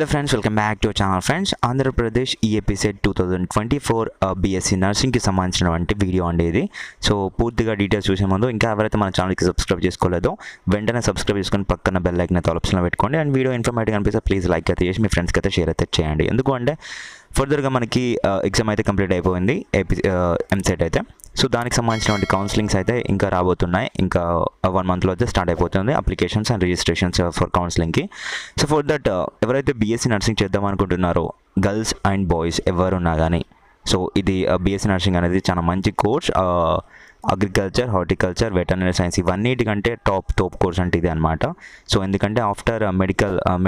Hello friends, welcome back to our channel friends. Andhra Pradesh EAPSET 2024 BSc nursing కి సంబంధించినటువంటి video అండి ఇది. So పూర్తిగా డీటెయిల్స్ చూసే ముందు ఇంకా ఎవరైతే మన ఛానల్కి సబ్స్క్రైబ్ చేసుకోలేదో వెంటనే సబ్స్క్రైబ్ చేసుకొని పక్కన బెల్ ఐకాన్ అయితే ఆప్షన్లో పెట్టుకోండి. అండ్ వీడియో ఇన్ఫర్మేటివ్ అనిపిస్తే ప్లీజ్ లైక్ అయితే చేసి మీ ఫ్రెండ్స్కి అయితే షేర్ అయితే చేయండి. ఎందుకు అంటే ఫర్దర్గా మనకి ఎగ్జామ్ అయితే కంప్లీట్ అయిపోయింది ఎంసెట్ అయితే. సో దానికి సంబంధించినటువంటి కౌన్సిలింగ్స్ అయితే ఇంకా రాబోతున్నాయి. ఇంకా 1 monthలో అయితే స్టార్ట్ అయిపోతుంది అప్లికేషన్స్ అండ్ రిజిస్ట్రేషన్స్ ఫర్ కౌన్సిలింగ్కి. సో ఫర్ దట్ ఎవరైతే బీఎస్సీ నర్సింగ్ చేద్దాం అనుకుంటున్నారో గర్ల్స్ అండ్ బాయ్స్ ఎవరున్నా కానీ, సో ఇది బీఎస్సీ నర్సింగ్ అనేది చాలా మంచి course. Agriculture, horticulture, veterinary science ఇవన్నిటికంటే టాప్ కోర్స్ అంటే ఇది అనమాట. సో ఎందుకంటే ఆఫ్టర్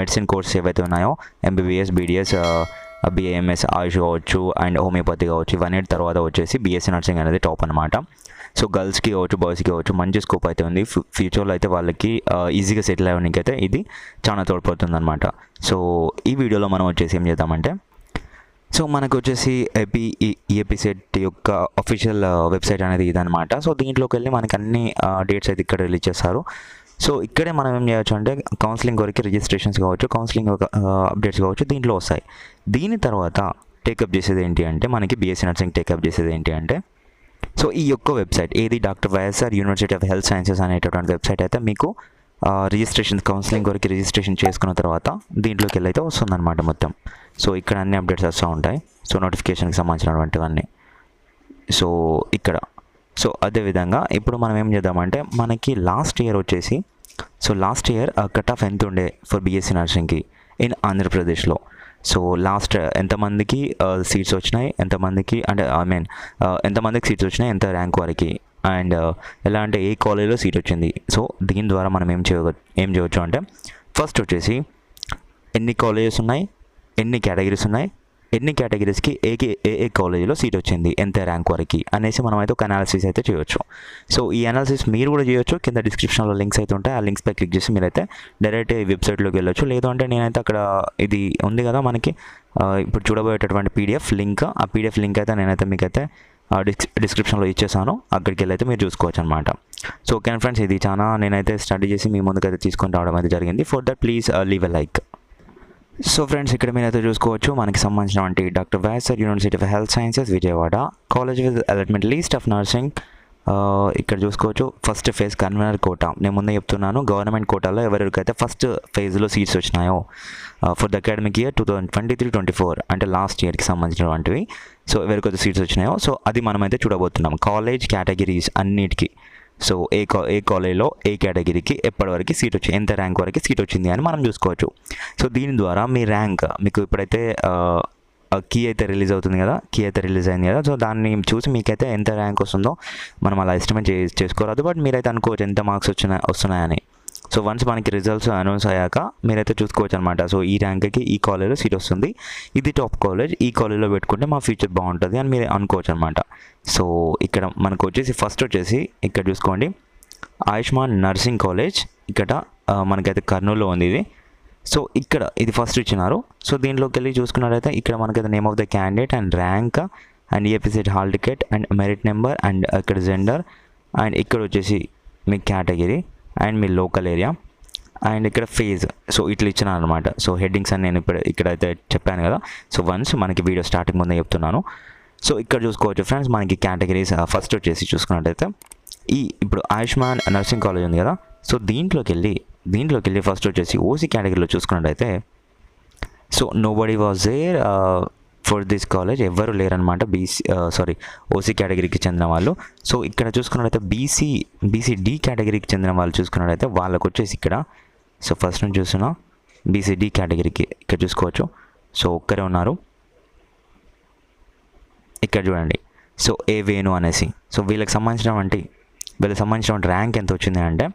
మెడిసిన్ కోర్స్ ఏవైతే ఉన్నాయో ఎంబీబీఎస్, బీడీఎస్, బిఏఎంఎస్, ఆయుష్ కావచ్చు అండ్ హోమియోపతి కావచ్చు, ఇవన్నీ తర్వాత వచ్చేసి బీఎస్సీ నర్సింగ్ అనేది టాప్ అనమాట. సో గర్ల్స్కి కావచ్చు, బాయ్స్కి కావచ్చు మంచి స్కోప్ అయితే ఉంది. ఫ్యూచర్లో అయితే వాళ్ళకి ఈజీగా సెటిల్ అవ్వడానికి అయితే ఇది చాలా తోడ్పడుతుంది అనమాట. సో ఈ వీడియోలో మనం వచ్చేసి ఏం చేద్దామంటే, సో మనకు వచ్చేసి ఈఏపీసెట్ యొక్క అఫీషియల్ వెబ్సైట్ అనేది ఇదనమాట. సో దీంట్లోకి వెళ్ళి మనకి అన్ని డేట్స్ అయితే ఇక్కడ రిలీజ్ చేస్తారు. సో ఇక్కడే మనం ఏం చేయొచ్చు అంటే కౌన్సిలింగ్ వరకు రిజిస్ట్రేషన్స్ కావచ్చు, కౌన్సిలింగ్ అప్డేట్స్ కావచ్చు దీంట్లో వస్తాయి. దీని తర్వాత టేకప్ చేసేది ఏంటి అంటే, మనకి బీఎస్సీ నర్సింగ్ టేకప్ చేసేది ఏంటి అంటే, సో ఈ యొక్క వెబ్సైట్ ఏది doctor YSR university of health sciences అనేటటువంటి వెబ్సైట్ అయితే మీకు రిజిస్ట్రేషన్ కౌన్సిలింగ్ వరకు రిజిస్ట్రేషన్ చేసుకున్న తర్వాత దీంట్లోకి వెళ్ళి అయితే వస్తుందన్నమాట మొత్తం. సో ఇక్కడ అన్ని అప్డేట్స్ వస్తూ ఉంటాయి. సో నోటిఫికేషన్కి సంబంధించినటువంటివన్నీ సో ఇక్కడ. సో అదేవిధంగా ఇప్పుడు మనం ఏం చేద్దామంటే, మనకి లాస్ట్ ఇయర్ వచ్చేసి, so last year cut off ఎంత ఉండే ఫర్ బీఎస్సీ నర్సింగ్కి ఇన్ ఆంధ్రప్రదేశ్లో. సో లాస్ట్ ఎంతమందికి సీట్స్ వచ్చినాయి, ఎంతమందికి అంటే ఎంతమందికి సీట్స్ వచ్చినాయి, ఎంత ర్యాంక్ వరకు, అండ్ ఎలా అంటే ఏ కాలేజ్లో సీట్ వచ్చింది. సో దీని ద్వారా మనం ఏం చేయవచ్చు అంటే, ఫస్ట్ వచ్చేసి ఎన్ని కాలేజెస్ ఉన్నాయి, ఎన్ని కేటగిరీస్ ఉన్నాయి, ఎన్ని కేటగిరీస్కి ఏ కాలేజీలో సీట్ వచ్చింది, ఎంత ర్యాంక్ వరకు అనేసి మనం అయితే ఒక అనాలిసిస్ అయితే చేయొచ్చు. సో ఈ అనాలిసిస్ మీరు కూడా చేయొచ్చు. కింద డిస్క్రిప్షన్లో లింక్స్ అయితే ఉంటాయి. ఆ లింక్స్పై క్లిక్ చేసి మీరైతే డైరెక్ట్ ఈ వెబ్సైట్లోకి వెళ్ళొచ్చు. లేదు అంటే నేనైతే అక్కడ ఇది ఉంది కదా మనకి ఇప్పుడు చూడబోయేటటువంటి పీడిఎఫ్ లింక్, ఆ పీడిఎఫ్ లింక్ అయితే నేనైతే మీకైతే డిస్క్రిప్షన్లో ఇచ్చేసాను. అక్కడికి వెళ్ళి అయితే మీరు చూసుకోవచ్చు అనమాట. సో ఓకే ఫ్రెండ్స్, ఇది చాలా నేనైతే స్టడీ చేసి మీ ముందుకైతే తీసుకొని రావడం అయితే జరిగింది. For that please leave a like. So friends, ఇక్కడ మీరైతే చూసుకోవచ్చు మనకి సంబంధించినటువంటి doctor YSR university of health sciences Vijayawada college with allotment least of nursing. ఇక్కడ చూసుకోవచ్చు ఫస్ట్ ఫేజ్ కన్వీనర్ కోటా. నేను ముందే చెప్తున్నాను, గవర్నమెంట్ కోటాలో ఎవరికైతే ఫస్ట్ ఫేజ్లో సీట్స్ వచ్చినాయో ఫర్ ద అకాడమిక్ ఇయర్ 2023-24 అంటే లాస్ట్ ఇయర్కి సంబంధించినటువంటివి. సో ఎవరికైతే సీట్స్ వచ్చినాయో సో అది మనమైతే చూడబోతున్నాం. కాలేజ్ కేటగిరీస్ అన్నిటికీ, సో ఏ కాలేజ్లో ఏ కేటగిరీకి ఎప్పటివరకు సీట్ వచ్చింది, ఎంత ర్యాంక్ వరకు సీట్ వచ్చింది అని మనం చూసుకోవచ్చు. సో దీని ద్వారా మీ ర్యాంక్ మీకు ఇప్పుడైతే కీ అయితే రిలీజ్ అవుతుంది కదా, కీ అయితే రిలీజ్ అయింది కదా. సో దాన్ని చూసి మీకైతే ఎంత ర్యాంక్ వస్తుందో మనం అలా ఎస్టిమేట్ చేసుకోరాదు. బట్ మీరైతే అనుకోవచ్చు ఎంత మార్క్స్ వస్తున్నాయని. సో వన్స్ మనకి రిజల్ట్స్ అనౌన్స్ అయ్యాక మీరైతే చూసుకోవచ్చు అనమాట. సో ఈ ర్యాంక్కి ఈ కాలేజ్లో సీట్ వస్తుంది, ఇది టాప్ కాలేజ్, ఈ కాలేజ్లో పెట్టుకుంటే మా ఫ్యూచర్ బాగుంటుంది అని మీరు అనుకోవచ్చు అనమాట. సో ఇక్కడ మనకు వచ్చేసి ఫస్ట్ వచ్చేసి ఇక్కడ చూసుకోండి ఆయుష్మాన్ నర్సింగ్ కాలేజ్, ఇక్కడ మనకైతే కర్నూలులో ఉంది ఇది. సో ఇక్కడ ఇది ఫస్ట్ ఇచ్చినారు. సో దీంట్లోకి వెళ్ళి చూసుకున్నట్లయితే ఇక్కడ మనకైతే name of the candidate and rank and EAPCET hall ticket and merit number and ఇక్కడ జెండర్ అండ్ ఇక్కడ వచ్చేసి మీ కేటగిరీ అండ్ మీ లోకల్ ఏరియా అండ్ ఇక్కడ ఫేజ్. సో ఇట్లా ఇచ్చినారు అనమాట. సో హెడ్డింగ్స్ అని నేను ఇక్కడైతే చెప్పాను కదా. సో వన్స్ మనకి వీడియో స్టార్టింగ్ ముందే చెప్తున్నాను. సో ఇక్కడ చూసుకోవచ్చు ఫ్రెండ్స్ మనకి కేటగిరీస్ ఫస్ట్ వచ్చేసి చూసుకున్నట్టయితే ఇప్పుడు ఆయుష్మాన్ నర్సింగ్ కాలేజ్ ఉంది కదా. సో దీంట్లోకి వెళ్ళి ఫస్ట్ వచ్చేసి ఓసీ కేటగిరీలో చూసుకున్నట్టయితే so nobody was there for this college, ఎవ్వరు లేరనమాట ఓసీ కేటగిరీకి చెందిన వాళ్ళు. సో ఇక్కడ చూసుకున్నట్టయితే బీసీడీ కేటగిరీకి చెందిన వాళ్ళు చూసుకున్నట్టయితే వాళ్ళకు వచ్చేసి ఇక్కడ సో ఫస్ట్ నుంచి చూస్తున్నా బీసీడీ కేటగిరీకి ఇక్కడ చూసుకోవచ్చు. సో ఒక్కరే ఉన్నారు ఇక్కడ చూడండి. సో ఏ వేణు అనేసి. సో వీళ్ళకి సంబంధించిన ర్యాంక్ ఎంత వచ్చింది అంటే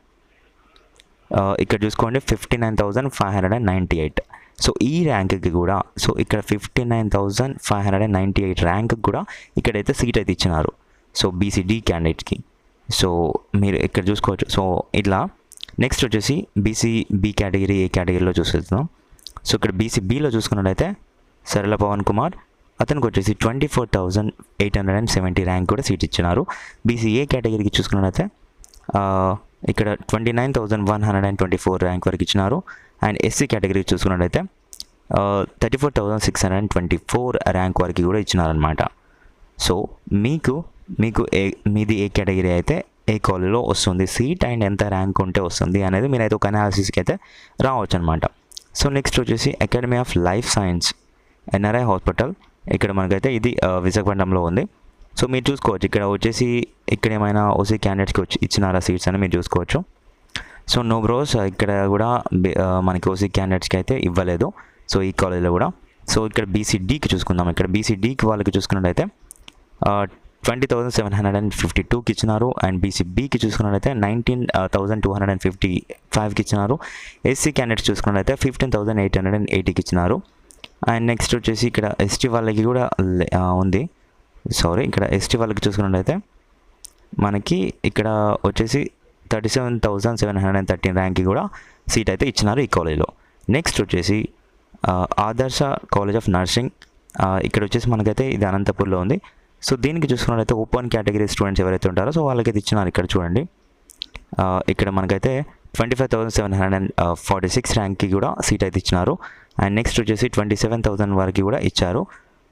ఇక్కడ చూసుకోండి 59,598. సో ఈ ర్యాంక్కి కూడా సో ఇక్కడ 59,598 ర్యాంక్కి కూడా ఇక్కడైతే సీట్ అయితే ఇచ్చినారు. So BCD క్యాండిడేట్కి. సో మీరు ఇక్కడ చూసుకోవచ్చు. సో ఇట్లా నెక్స్ట్ వచ్చేసి బీ కేటగిరీ ఏ కేటగిరీలో చూస్తున్నాం. సో ఇక్కడ బీలో చూసుకున్నట్లయితే సరళ పవన్ కుమార్, అతనికి వచ్చేసి 24,870 ర్యాంక్ కూడా సీట్ ఇచ్చినారు. బీసీఏ కేటగిరీకి చూసుకున్నట్లయితే ఇక్కడ 29,124 ర్యాంక్ వరకు ఇచ్చినారు. అండ్ ఎస్సీ కేటగిరీ చూసుకున్నట్లయితే 34,624 ర్యాంక్ వరకు కూడా ఇచ్చినారనమాట. సో మీకు మీది ఏ కేటగిరీ అయితే ఏ కాలేజ్లో వస్తుంది సీట్ అండ్ ఎంత ర్యాంక్ ఉంటే వస్తుంది అనేది మీరైతే ఒక అనాలిసిస్కి అయితే రావచ్చు అనమాట. సో నెక్స్ట్ వచ్చేసి academy of life science NRI hospital, ఇక్కడ మనకైతే ఇది విశాఖపట్నంలో ఉంది. సో మీరు చూసుకోవచ్చు ఇక్కడ వచ్చేసి ఇక్కడ ఏమైనా ఓసీ క్యాండిడేట్స్కి వచ్చి ఇచ్చినారా సీట్స్ అని మీరు చూసుకోవచ్చు. సో నో బ్రోస్, ఇక్కడ కూడా మనకి ఓసీ క్యాండిడేట్స్కి అయితే ఇవ్వలేదు. సో ఈ కాలేజ్లో కూడా. సో ఇక్కడ బీసీడీకి చూసుకుందాం. ఇక్కడ బీసీడీకి వాళ్ళకి చూసుకున్నట్టయితే 20,752కి ఇచ్చినారు. అండ్ బీసీబీకి చూసుకున్నట్లయితే 19,255కి ఇచ్చినారు. ఎస్సీ క్యాండిడేట్స్ చూసుకున్నట్లయితే 15,880కి ఇచ్చినారు. అండ్ నెక్స్ట్ వచ్చేసి ఇక్కడ ఎస్టీ వాళ్ళకి కూడా ఉంది. ఇక్కడ ఎస్టీ వాళ్ళకి చూసుకున్నట్లయితే మనకి ఇక్కడ వచ్చేసి 37,713 ర్యాంక్కి కూడా సీట్ అయితే ఇచ్చినారు ఈ కాలేజ్లో. నెక్స్ట్ వచ్చేసి ఆదర్శ కాలేజ్ ఆఫ్ నర్సింగ్, ఇక్కడ వచ్చేసి మనకైతే ఇది అనంతపూర్లో ఉంది. సో దీనికి చూసుకున్నట్లయితే ఓపెన్ కేటగిరీ స్టూడెంట్స్ ఎవరైతే ఉంటారో సో వాళ్ళకైతే ఇచ్చినారు. ఇక్కడ చూడండి, ఇక్కడ మనకైతే 25,746 ర్యాంక్కి కూడా సీట్ అయితే ఇచ్చినారు. అండ్ నెక్స్ట్ వచ్చేసి 27,000 వరకు కూడా ఇచ్చారు.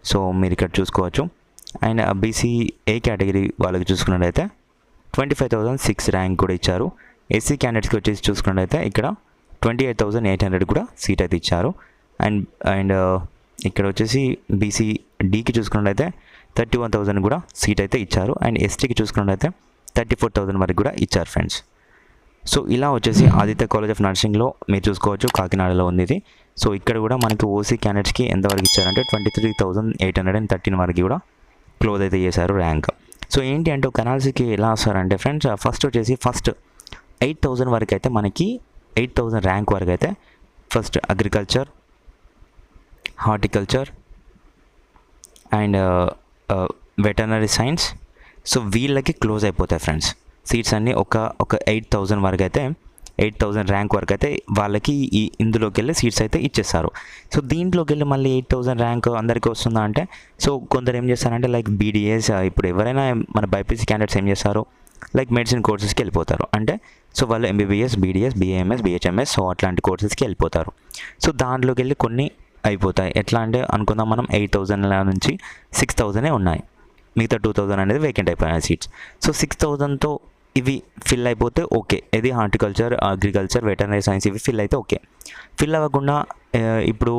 సో మీరు ఇక్కడ చూసుకోవచ్చు. అండ్ బీసీఏ కేటగిరీ వాళ్ళకి చూసుకున్నట్లయితే 25,006 ర్యాంక్ కూడా ఇచ్చారు. ఎస్సీ క్యాండిడేట్స్కి వచ్చేసి చూసుకున్నట్లయితే ఇక్కడ 28,800 కూడా సీట్ అయితే ఇచ్చారు. అండ్ ఇక్కడ వచ్చేసి బీసీడీకి చూసుకున్నట్లయితే 31,000 కూడా సీట్ అయితే ఇచ్చారు. అండ్ ఎస్టీకి చూసుకున్నట్లయితే 34,000 వరకు కూడా ఇచ్చారు ఫ్రెండ్స్. సో ఇలా వచ్చేసి ఆదిత్య కాలేజ్ ఆఫ్ నర్సింగ్లో మీరు చూసుకోవచ్చు, కాకినాడలో ఉంది ఇది. సో ఇక్కడ కూడా మనకి ఓసీ క్యాండిడేట్స్కి ఎంతవరకు ఇచ్చారంటే 23,813 వరకు కూడా క్లోజ్ అయితే చేశారు ర్యాంక్. సో ఏంటి అంటే ఒక అనాలిసిస్కి ఎలా వస్తారంటే ఫ్రెండ్స్, ఫస్ట్ 8,000 వరకు అయితే మనకి 8,000 ర్యాంక్ వరకు అయితే first agriculture, horticulture and veterinary science, so వీళ్ళకి క్లోజ్ అయిపోతాయి ఫ్రెండ్స్ సీట్స్ అన్నీ. ఒక 8,000 వరకు అయితే 8,000 ర్యాంక్ వరకు అయితే వాళ్ళకి ఇందులోకి వెళ్ళి సీట్స్ అయితే ఇచ్చేస్తారు. సో దీంట్లోకి వెళ్ళి మళ్ళీ 8,000 ర్యాంక్ అందరికీ వస్తుందా అంటే, సో కొందరు ఏం చేస్తారంటే లైక్ బీడీఎస్, ఇప్పుడు ఎవరైనా మన బైపీసీ క్యాండిడేట్స్ ఏం చేస్తారు లైక్ మెడిసిన్ కోర్సెస్కి వెళ్ళిపోతారు. అంటే సో వాళ్ళు MBBS, BDS, BAMS, BHMS so అట్లాంటి కోర్సెస్కి వెళ్ళిపోతారు. సో దాంట్లోకి వెళ్ళి కొన్ని అయిపోతాయి. ఎట్లా అంటే అనుకుందాం మనం 8,000 నుంచి 6,000 ఉన్నాయి, మిగతా 2,000 అనేది వేకెంట్ అయిపోయినాయి సీట్స్. సో 6,000తో ఇవి ఫిల్ అయిపోతే ఓకే, ఇది హార్టికల్చర్, అగ్రికల్చర్, వెటర్నరీ సైన్స్ ఇవి ఫిల్ అయితే ఓకే. ఫిల్ అవ్వకుండా ఇప్పుడు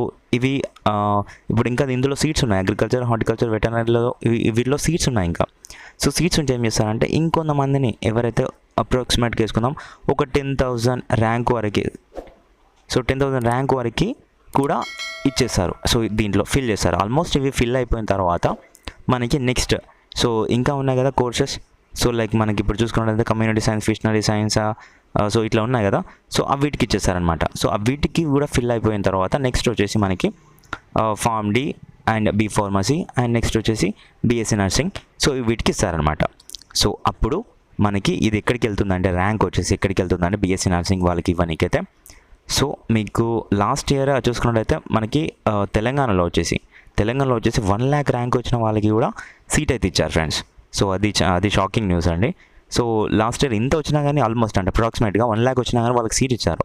ఇంకా ఇందులో సీట్స్ ఉన్నాయి, అగ్రికల్చర్, హార్టికల్చర్, వెటర్నరీలో వీటిలో సీట్స్ ఉన్నాయి ఇంకా. సో సీట్స్ ఉంటే ఏం చేస్తారంటే ఇంకొంతమందిని ఎవరైతే అప్రాక్సిమేట్గా వేసుకుందాం ఒక 10,000 ర్యాంక్ వరకు, సో 10,000 ర్యాంక్ వరకు కూడా ఇచ్చేస్తారు. సో దీంట్లో ఫిల్ చేస్తారు. ఆల్మోస్ట్ ఇవి ఫిల్ అయిపోయిన తర్వాత మనకి నెక్స్ట్ సో ఇంకా ఉన్నాయి కదా కోర్సెస్. సో లైక్ మనకి ఇప్పుడు చూసుకున్నట్లయితే కమ్యూనిటీ సైన్స్, ఫిషనరీ సైన్స్, సో ఇట్లా ఉన్నాయి కదా. సో వీటికి ఇచ్చేస్తారనమాట. సో వీటికి కూడా ఫిల్ అయిపోయిన తర్వాత నెక్స్ట్ వచ్చేసి మనకి pharm D and B pharmacy and next వచ్చేసి బీఎస్సీ నర్సింగ్, సో వీటికి ఇస్తారనమాట. సో అప్పుడు మనకి ఇది ఎక్కడికి వెళ్తుందంటే ర్యాంక్ వచ్చేసి ఎక్కడికి వెళ్తుందంటే బీఎస్సీ నర్సింగ్ వాళ్ళకి ఇవ్వనీకైతే. సో మీకు లాస్ట్ ఇయర్ చూసుకున్నట్లయితే మనకి తెలంగాణలో వచ్చేసి 1 lakh ర్యాంక్ వచ్చిన వాళ్ళకి కూడా సీట్ అయితే ఇచ్చారు ఫ్రెండ్స్. సో అది షాకింగ్ న్యూస్ అండి. సో లాస్ట్ ఇయర్ ఇంత వచ్చినా కానీ ఆల్మోస్ట్ అంటే అప్రాక్సిమేట్గా 1 lakh వచ్చినా కానీ వాళ్ళకి సీట్ ఇచ్చారు.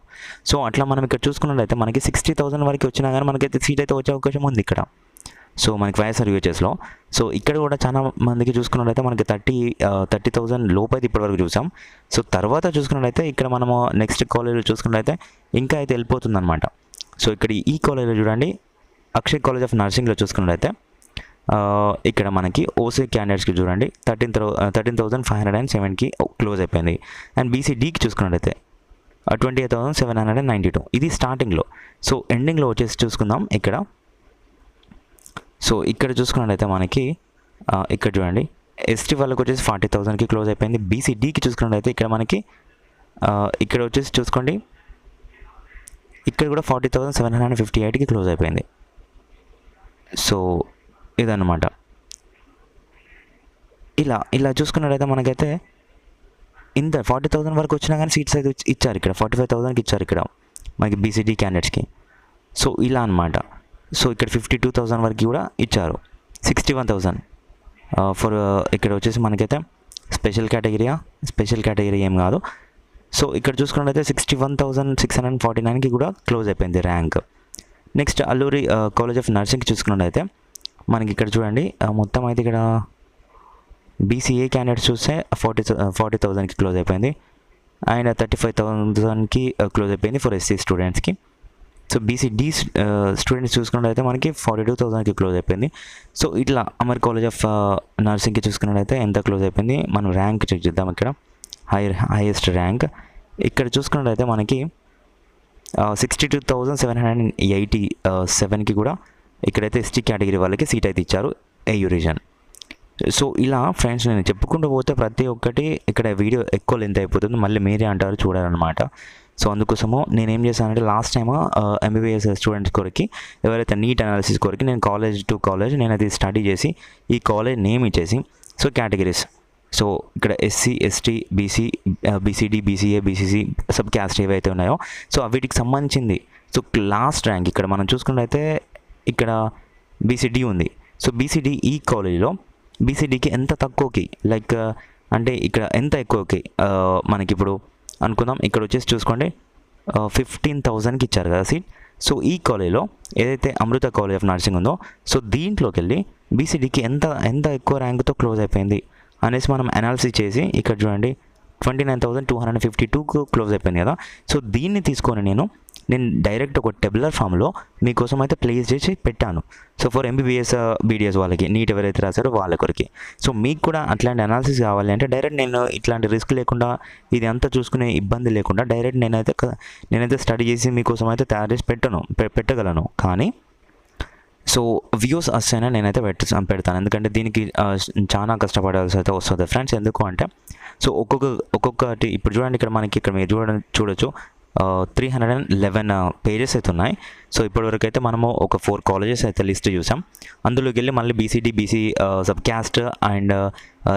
సో అట్లా మనం ఇక్కడ చూసుకున్నట్లయితే మనకి 60,000 వరకు వచ్చినా కానీ మనకైతే సీట్ అయితే వచ్చే అవకాశం ఉంది ఇక్కడ. సో మనకి వైఎస్ఆర్ యూహెచ్ఎస్లో. సో ఇక్కడ కూడా చాలా మందికి చూసుకున్నట్లయితే మనకి 30,000 లోపైతే ఇప్పటివరకు చూసాం. సో తర్వాత చూసుకున్నట్లయితే ఇక్కడ మనము నెక్స్ట్ కాలేజ్లో చూసుకున్నట్లయితే ఇంకా అయితే వెళ్ళిపోతుంది అనమాట. సో ఇక్కడ ఈ కాలేజ్లో చూడండి, అక్షయ్ కాలేజ్ ఆఫ్ నర్సింగ్లో చూసుకున్నట్లయితే ఇక్కడ మనకి ఓసీ క్యాండిడేట్స్కి చూడండి 13,507కి క్లోజ్ అయిపోయింది. అండ్ బీసీడీకి చూసుకున్నట్లయితే 28,792 ఇది స్టార్టింగ్లో. సో ఎండింగ్లో వచ్చేసి చూసుకుందాం ఇక్కడ. సో ఇక్కడ చూసుకున్నట్లయితే మనకి ఇక్కడ చూడండి ఎస్టీ వాళ్ళకి వచ్చేసి 40,000కి క్లోజ్ అయిపోయింది. బీసీడీకి చూసుకున్నట్లయితే ఇక్కడ మనకి ఇక్కడ వచ్చేసి చూసుకోండి ఇక్కడ కూడా 40,758కి క్లోజ్ అయిపోయింది. సో ఇదన్నమాట. ఇలా చూసుకున్నట్లయితే మనకైతే ఇంత 40,000 వరకు వచ్చినా కానీ సీట్స్ అయితే ఇచ్చారు. ఇక్కడ 45,000కి ఇచ్చారు ఇక్కడ మనకి బీసీడీ క్యాండిడేట్స్కి. సో ఇలా అనమాట. సో ఇక్కడ 52,000 వరకు కూడా ఇచ్చారు. 61,000 ఫర్ ఇక్కడ వచ్చేసి మనకైతే స్పెషల్ కేటగిరీ ఏం కాదు. సో ఇక్కడ చూసుకున్నట్లయితే 61,649కి కూడా క్లోజ్ అయిపోయింది rank. Next Alluri college of నర్సింగ్కి చూసుకున్నట్టయితే మనకి ఇక్కడ చూడండి మొత్తం అయితే ఇక్కడ బీసీఏ క్యాండిడేట్స్ చూస్తే 40,000కి క్లోజ్ అయిపోయింది అండ్ 35,000కి క్లోజ్ అయిపోయింది ఫర్ ఎస్సీ స్టూడెంట్స్కి. సో బీసీడీ స్టూడెంట్స్ చూసుకున్నట్టయితే మనకి 42,000కి క్లోజ్ అయిపోయింది. సో ఇట్లా అమర్ కాలేజ్ ఆఫ్ నర్సింగ్కి చూసుకున్నట్టయితే ఎంత క్లోజ్ అయిపోయింది, మనం ర్యాంక్ చెక్ చేద్దాం. ఇక్కడ హైయెస్ట్ ర్యాంక్ ఇక్కడ చూసుకున్నట్టయితే మనకి 62,787కి కూడా ఇక్కడైతే ఎస్టీ కేటగిరీ వాళ్ళకి సీట్ అయితే ఇచ్చారు ఏయూ రీజన్. సో ఇలా ఫ్రెండ్స్ నేను చెప్పుకుంటూ పోతే ప్రతి ఒక్కటి ఇక్కడ వీడియో ఎక్కువ లెంత్ అయిపోతుంది, మళ్ళీ మీరే అంటారు చూడాలన్నమాట. సో అందుకోసము నేనేం చేశానంటే లాస్ట్ టైం ఎంబీబీఎస్ స్టూడెంట్స్ కొరకు ఎవరైతే నీట్ అనాలిసిస్ కొరకు నేను కాలేజ్ టు కాలేజ్ నేను అది స్టడీ చేసి ఈ కాలేజ్ నేమ్ ఇచ్చేసి సో కేటగిరీస్ సో ఇక్కడ SC ST BC BCD BCA BCC sub caste ఏవైతే ఉన్నాయో సో వీటికి సంబంధించింది. సో లాస్ట్ ర్యాంక్ ఇక్కడ మనం చూసుకున్నట్టయితే ఇక్కడ బీసీడీ ఉంది. సో బీసీడీ ఈ కాలేజీలో బీసీడీకి ఎంత తక్కువకి లైక్ అంటే ఇక్కడ ఎంత ఎక్కువకి మనకి ఇప్పుడు అనుకుందాం ఇక్కడ వచ్చేసి చూసుకోండి 15,000కి ఇచ్చారు కదా సీట్. సో ఈ కాలేజ్లో ఏదైతే అమృత కాలేజ్ ఆఫ్ నర్సింగ్ ఉందో సో దీంట్లోకి వెళ్ళి బీసీడీకి ఎంత ఎక్కువ ర్యాంక్తో క్లోజ్ అయిపోయింది అనేసి మనం అనాలిసిస్ చేసి ఇక్కడ చూడండి 29,252కు క్లోజ్ అయిపోయింది కదా. సో దీన్ని తీసుకొని నేను డైరెక్ట్ ఒక టెబులర్ ఫామ్లో మీకోసం అయితే ప్లేస్ చేసి పెట్టాను. సో ఫర్ ఎంబీబీఎస్ బీడీఎస్ వాళ్ళకి నీట్ ఎవరైతే రాశారో వాళ్ళ కొరికి. సో మీకు కూడా అట్లాంటి అనాలిసిస్ కావాలి అంటే డైరెక్ట్ నేను ఇట్లాంటి రిస్క్ లేకుండా ఇది అంతా చూసుకునే ఇబ్బంది లేకుండా డైరెక్ట్ నేనైతే స్టడీ చేసి మీకోసం అయితే తయారు చేసి పెట్టగలను. కానీ సో వ్యూస్ వస్తేనే నేనైతే పెడతాను, ఎందుకంటే దీనికి చాలా కష్టపడాల్సి అయితే వస్తుంది ఫ్రెండ్స్. ఎందుకు అంటే సో ఒక్కొక్కటి ఇప్పుడు చూడండి ఇక్కడ మనకి ఇక్కడ మీరు చూడొచ్చు 311 పేజెస్ అయితే ఉన్నాయి. సో ఇప్పటివరకు అయితే మనము ఒక 4 కాలేజెస్ అయితే లిస్ట్ చూసాం. అందులోకి వెళ్ళి మళ్ళీ BCD BC sub caste and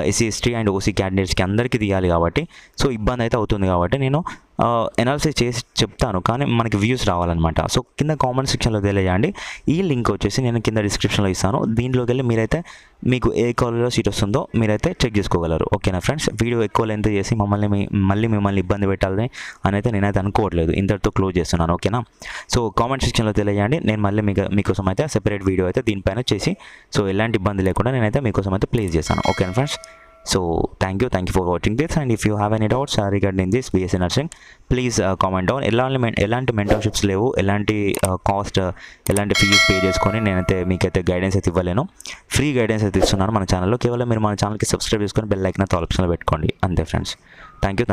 SC ST and OC క్యాండిడేట్స్కి అందరికీ తీయాలి కాబట్టి సో ఇబ్బంది అయితే అవుతుంది. కాబట్టి నేను ఎనాలిసిస్ చేసి చెప్తాను, కానీ మనకి వ్యూస్ రావాలన్నమాట. సో కింద కామెంట్ సెక్షన్లో తెలియజేయండి. ఈ లింక్ వచ్చేసి నేను కింద డిస్క్రిప్షన్లో ఇస్తాను. దీంట్లోకి వెళ్ళి మీరైతే మీకు ఏ కాలేజ్లో సీట్ వస్తుందో మీరైతే చెక్ చేసుకోగలరు. ఓకేనా ఫ్రెండ్స్, వీడియో ఎక్కువ లెంత్ చేసి మిమ్మల్ని ఇబ్బంది పెట్టాలని అయితే నేనైతే అనుకోవట్లేదు. ఇంతటితో క్లోజ్ చేస్తున్నాను. ఓకేనా, సో కామెంట్ సెక్షన్లో తెలియజేయండి. నేను మళ్ళీ మీకోసం అయితే సెపరేట్ వీడియో అయితే దీనిపైన చేసి సో ఎలాంటి ఇబ్బంది లేకుండా నేనైతే మీకోసం అయితే ప్లేస్ చేస్తాను. ఓకేనా friends, so thank you for watching this, and if you have any doubts regarding this BSc nursing please comment down. ఎలాంటి మెంటర్షిప్స్ లేవు, ఎలాంటి కాస్ట్ ఎలాంటి ఫీజు పే చేసుకొని నేనైతే మీకైతే గైడెన్స్ అయితే ఇవ్వలేను. ఫ్రీ గైడెన్స్ అయితే ఇస్తున్నాను మన ఛానల్లో. కేవలం మీరు మన ఛానల్కి సబ్స్క్రైబ్ చేసుకొని బెల్ ఐకాన్ ఆల్ ఆప్షన్లో పెట్టుకోండి అంతే ఫ్రెండ్స్. Thank you.